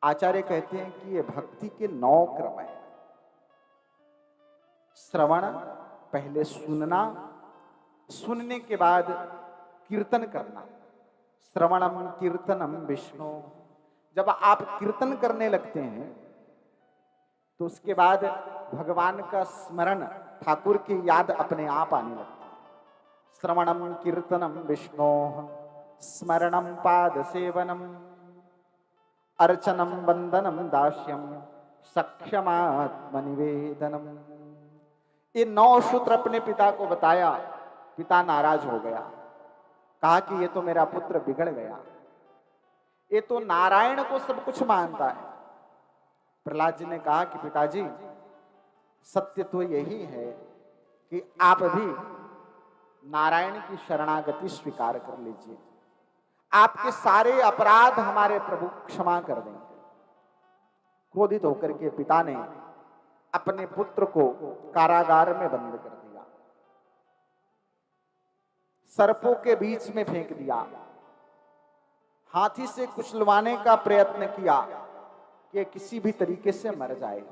आचार्य कहते हैं कि ये भक्ति के 9 क्रम है। श्रवण, पहले सुनना, सुनने के बाद कीर्तन करना। श्रवणम कीर्तनम विष्णु। जब आप कीर्तन करने लगते हैं तो उसके बाद भगवान का स्मरण, ठाकुर की याद अपने आप आने लगती है। श्रवणम कीर्तनम विष्णु, स्मरणम पाद सेवनम, अर्चनम वंदनम दास्यम, सख्यमात्मनिवेदनम। ये 9 सूत्र अपने पिता को बताया। पिता नाराज हो गया, कहा कि ये तो मेरा पुत्र बिगड़ गया, ये तो नारायण को सब कुछ मानता है। प्रहलाद जी ने कहा कि पिताजी, सत्य तो यही है कि आप भी नारायण की शरणागति स्वीकार कर लीजिए, आपके सारे अपराध हमारे प्रभु क्षमा कर देंगे। क्रोधित होकर के पिता ने अपने पुत्र को कारागार में बंद कर दिया, सर्पों के बीच में फेंक दिया, हाथी से कुचलवाने का प्रयत्न किया कि किसी भी तरीके से मर जाए।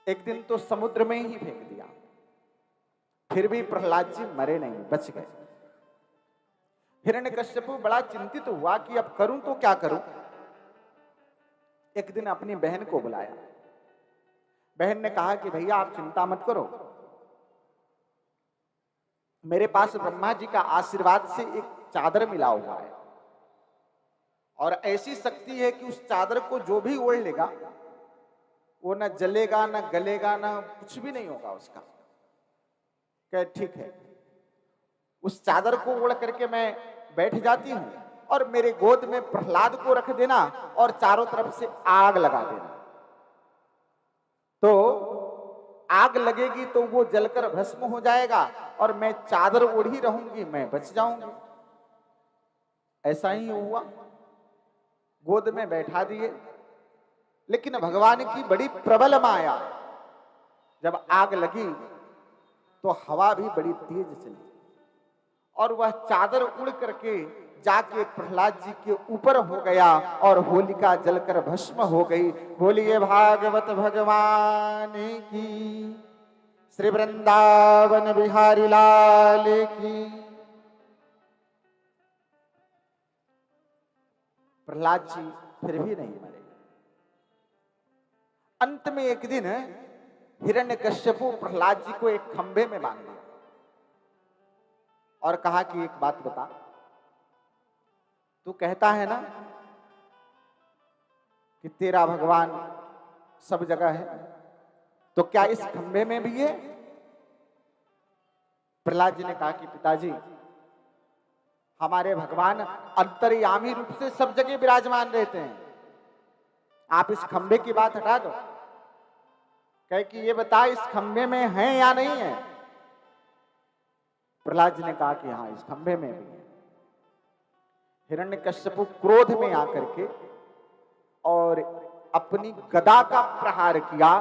एक दिन तो समुद्र में ही फेंक दिया, फिर भी प्रहलाद जी मरे नहीं, बच गए। हिरण्यकश्यपु बड़ा चिंतित हुआ कि अब करूं तो क्या करूं। एक दिन अपनी बहन को बुलाया। बहन ने कहा कि भैया आप चिंता मत करो, मेरे पास ब्रह्मा जी का आशीर्वाद से एक चादर मिला हुआ है और ऐसी शक्ति है कि उस चादर को जो भी ओढ़ लेगा वो न जलेगा, न गलेगा, न कुछ भी नहीं होगा उसका। कहे ठीक है, उस चादर को ओढ़ करके मैं बैठ जाती हूं और मेरे गोद में प्रहलाद को रख देना और चारों तरफ से आग लगा देना, तो आग लगेगी तो वो जलकर भस्म हो जाएगा और मैं चादर ओढ़ी रहूंगी, मैं बच जाऊंगी। ऐसा ही हुआ, गोद में बैठा दिए। लेकिन भगवान की बड़ी प्रबल माया, जब आग लगी तो हवा भी बड़ी तेज चली और वह चादर उड़ करके जाके प्रहलाद जी के ऊपर हो गया और होलिका जलकर भस्म हो गई। बोलिए भागवत भगवान की, श्री वृंदावन बिहारी लाल की। प्रहलाद जी फिर भी नहीं मरे। अंत में एक दिन हिरण्यकश्यपु प्रहलाद जी को एक खंभे में बांध दिया और कहा कि एक बात बता, तू कहता है ना कि तेरा भगवान सब जगह है, तो क्या इस खंभे में भी है? प्रहलाद जी ने कहा कि पिताजी, हमारे भगवान अंतर्यामी रूप से सब जगह विराजमान रहते हैं, आप इस खंभे की बात हटा दो। कहे कि ये बता इस खंभे में है या नहीं है? प्रहलाद जी ने कहा कि हाँ, इस खंभे में भी है। हिरण्यकश्यपु क्रोध में आकर के और अपनी गदा का प्रहार किया,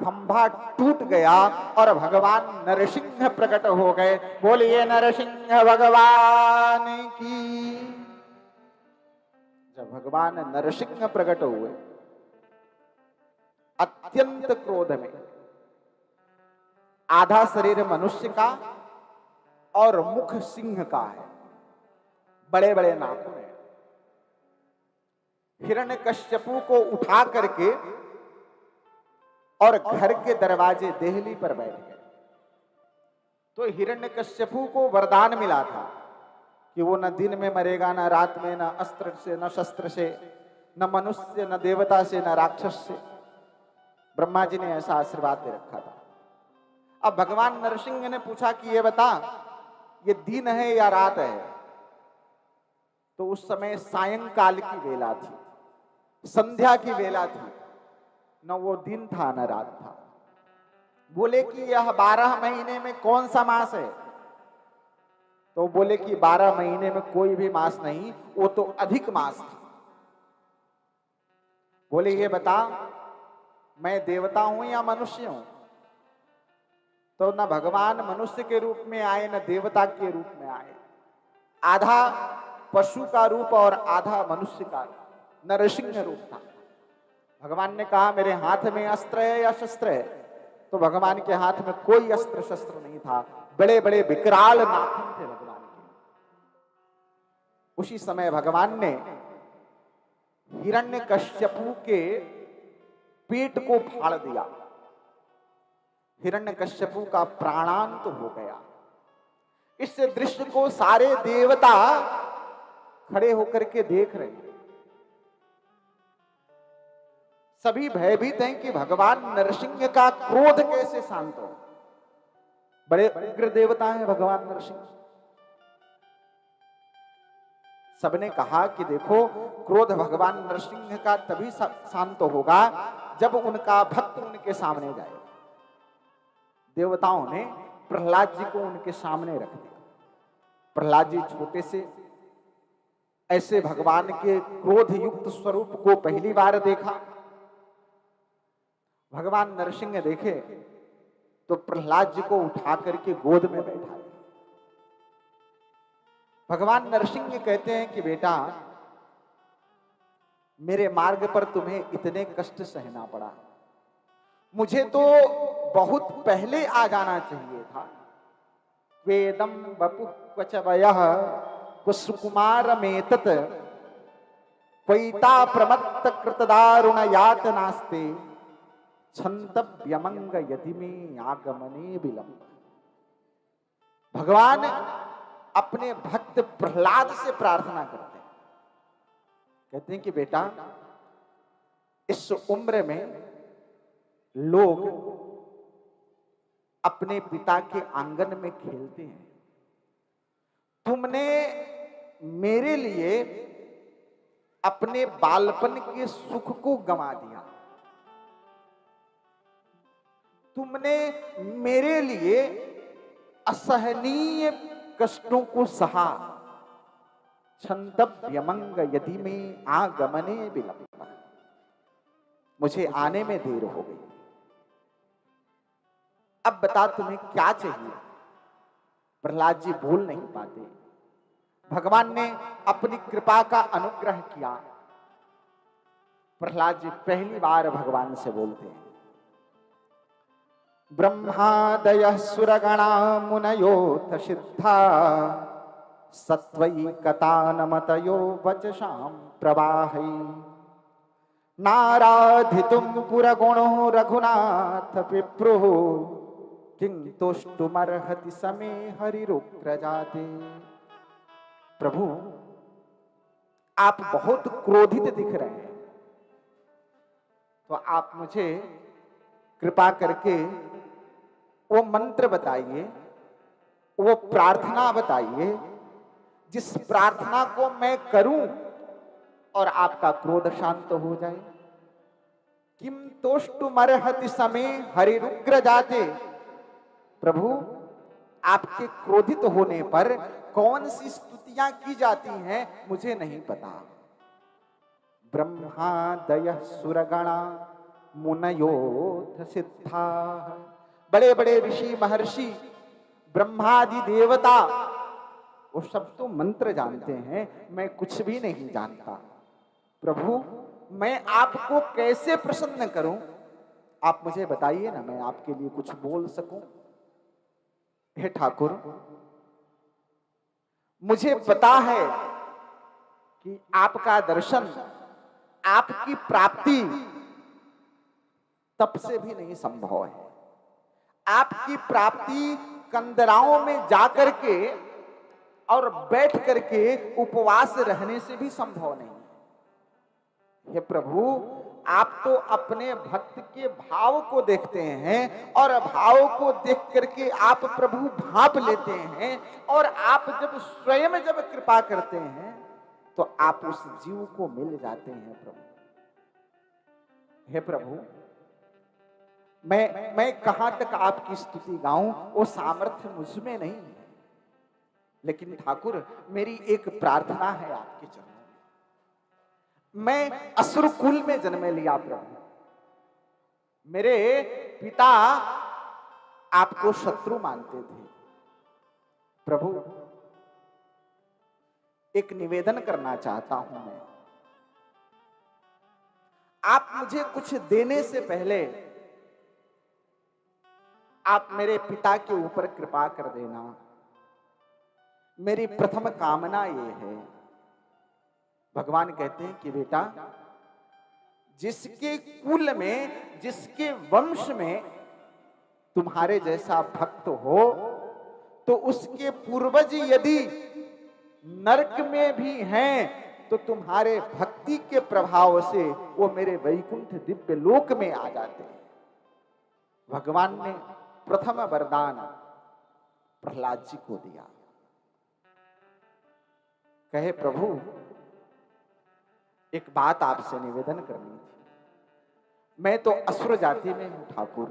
खंभा टूट गया और भगवान नरसिंह प्रकट हो गए। बोलिए नरसिंह भगवान की। जब भगवान नरसिंह प्रकट हुए अत्यंत क्रोध में, आधा शरीर मनुष्य का और मुख सिंह का है, बड़े बड़े नाखून हैं। हिरण्यकश्यपु को उठा करके और घर के दरवाजे देहली पर बैठ गए। तो हिरण्यकश्यपु को वरदान मिला था कि वो न दिन में मरेगा, न रात में, न अस्त्र से, न शस्त्र से, न मनुष्य, न देवता से, न राक्षस से। ब्रह्मा जी ने ऐसा आशीर्वाद दे रखा था। अब भगवान नरसिंह ने पूछा कि ये बता, ये दिन है या रात है? तो उस समय सायंकाल की वेला थी, संध्या की वेला थी, न वो दिन था न रात था। बोले कि यह 12 महीने में कौन सा मास है? तो बोले कि 12 महीने में कोई भी मास नहीं, वो तो अधिक मास था। बोले ये बता, मैं देवता हूं या मनुष्य हूं? तो न भगवान मनुष्य के रूप में आए, न देवता के रूप में आए, आधा पशु का रूप और आधा मनुष्य का रूप। नरसिंह रूप था। भगवान ने कहा मेरे हाथ में अस्त्र है या शस्त्र है, तो भगवान के हाथ में कोई अस्त्र शस्त्र नहीं था, बड़े बड़े विकराल नाखून थे भगवान के। उसी समय भगवान ने हिरण्यकश्यपु के पेट को फाड़ दिया। हिरण्यकश्यपु का प्राणांत हो गया। इस दृश्य को सारे देवता खड़े होकर के देख रहे हैं। सभी भयभीत हैं कि भगवान नरसिंह का क्रोध कैसे शांत हो। बड़े उग्र देवता हैं भगवान नरसिंह। सबने कहा कि देखो, क्रोध भगवान नरसिंह का तभी शांत होगा जब उनका भक्त उनके सामने जाए। देवताओं ने प्रहलाद जी को उनके सामने रख दिया। प्रहलाद जी छोटे से ऐसे भगवान के क्रोध युक्त स्वरूप को पहली बार देखा। भगवान नरसिंह देखे तो प्रहलाद जी को उठा करके गोद में बैठा। भगवान नरसिंह कहते हैं कि बेटा, मेरे मार्ग पर तुम्हें इतने कष्ट सहना पड़ा, मुझे तो बहुत पहले आ जाना चाहिए था। वेदम बपु क्वचवयः कुसुकुमार मेतत पैता प्रमत्त कृतदारुण यातनास्ते छंतव्यमंग यदि में आगमने विलंब। भगवान अपने भक्त प्रहलाद से प्रार्थना करते हैं। कहते हैं कि बेटा, इस उम्र में लोग अपने पिता के आंगन में खेलते हैं, तुमने मेरे लिए अपने बालपन के सुख को गंवा दिया। तुमने मेरे लिए असहनीय कष्टों को सहा। छंतव्यमंग यदि में आगमने विलंब। मुझे आने में देर हो गई। अब बता तुम्हें क्या चाहिए। प्रहलाद जी बोल नहीं पाते। भगवान ने अपनी कृपा का अनुग्रह किया। प्रहलाद जी पहली बार भगवान से बोलते हैं। ब्रह्मादयः सुरगणा मुनयोऽथ सिद्धा सत्त्वैकतानमतयो वचसां प्रवाहै नाराधितुं पुरगुणो रघुनाथ विप्रुः किं तुष्टुमर्हति समे हरिरुग्रजाते। प्रभु, आप बहुत क्रोधित दिख रहे हैं, तो आप मुझे कृपा करके वो मंत्र बताइए, वो प्रार्थना बताइए जिस प्रार्थना को मैं करूं और आपका क्रोध शांत हो जाए। किम तोष्टुमर्हति समे हरिरुग्र जाते। प्रभु, आपके क्रोधित होने पर कौन सी स्तुतियां की जाती हैं मुझे नहीं पता। ब्रह्मादयः सुरगणा मुनयोऽथ सिद्धा। बड़े बड़े ऋषि महर्षि ब्रह्मादि देवता वो सब तो मंत्र जानते हैं, मैं कुछ भी नहीं जानता। प्रभु, मैं आपको कैसे प्रसन्न करूं, आप मुझे बताइए ना, मैं आपके लिए कुछ बोल सकूं। हे ठाकुर, मुझे पता है कि आपका दर्शन, आपकी प्राप्ति तप से भी नहीं संभव है। आपकी प्राप्ति कंदराओं में जाकर के और बैठ करके उपवास रहने से भी संभव नहीं है। हे प्रभु, आप तो अपने भक्त के भाव को देखते हैं और भाव को देख करके आप प्रभु भाप लेते हैं, और आप जब स्वयं जब कृपा करते हैं तो आप उस जीव को मिल जाते हैं। प्रभु, हे प्रभु, मैं कहां तक आपकी स्तुति गाऊं, वो सामर्थ्य मुझमें नहीं है। लेकिन ठाकुर, मेरी एक प्रार्थना है आपके चरणों में। मैं असुर कुल में जन्म लिया प्रभु। मेरे पिता आपको शत्रु मानते थे। प्रभु, एक निवेदन करना चाहता हूं मैं। आप मुझे कुछ देने से पहले आप मेरे पिता के ऊपर कृपा कर देना। मेरी प्रथम कामना ये है। भगवान कहते हैं कि बेटा, जिसके कुल में, जिसके वंश में तुम्हारे जैसा भक्त हो, तो उसके पूर्वज यदि नरक में भी हैं, तो तुम्हारे भक्ति के प्रभाव से वो मेरे वैकुंठ दिव्य लोक में आ जाते हैं। भगवान ने प्रथम वरदान प्रहलाद जी को दिया। कहे, प्रभु एक बात आपसे निवेदन करनी थी। मैं तो असुर जाति में हूं ठाकुर।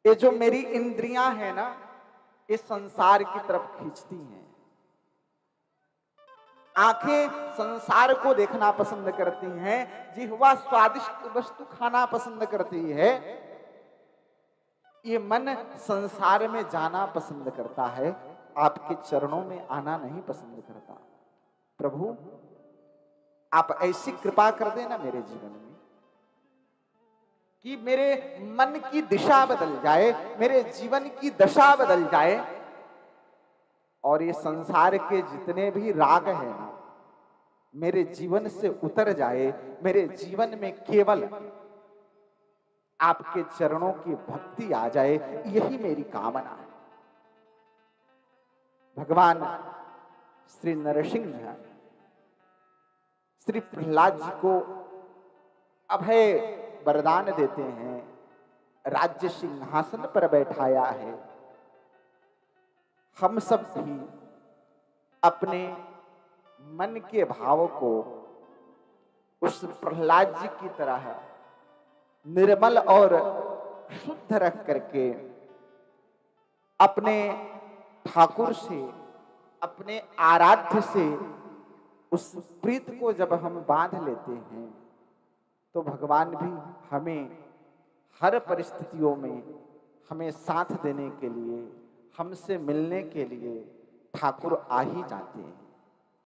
ये जो मेरी इंद्रियां हैं ना, ये संसार की तरफ खींचती हैं। आंखें संसार को देखना पसंद करती हैं, जिह्वा स्वादिष्ट वस्तु खाना पसंद करती है, ये मन संसार में जाना पसंद करता है, आपके चरणों में आना नहीं पसंद करता। प्रभु आप ऐसी कृपा कर देना मेरे जीवन में कि मेरे मन की दिशा बदल जाए, मेरे जीवन की दशा बदल जाए, और ये संसार के जितने भी राग हैं ना, मेरे जीवन से उतर जाए। मेरे जीवन में केवल आपके चरणों की भक्ति आ जाए, यही मेरी कामना है। भगवान श्री नरसिंह श्री प्रहलाद जी को अभय वरदान देते हैं, राज्य सिंहासन पर बैठाया है। हम सब भी अपने मन के भाव को उस प्रहलाद जी की तरह निर्मल और शुद्ध रख करके अपने ठाकुर से, अपने आराध्य से उस प्रीत को जब हम बांध लेते हैं, तो भगवान भी हमें हर परिस्थितियों में हमें साथ देने के लिए, हमसे मिलने के लिए ठाकुर आ ही जाते हैं।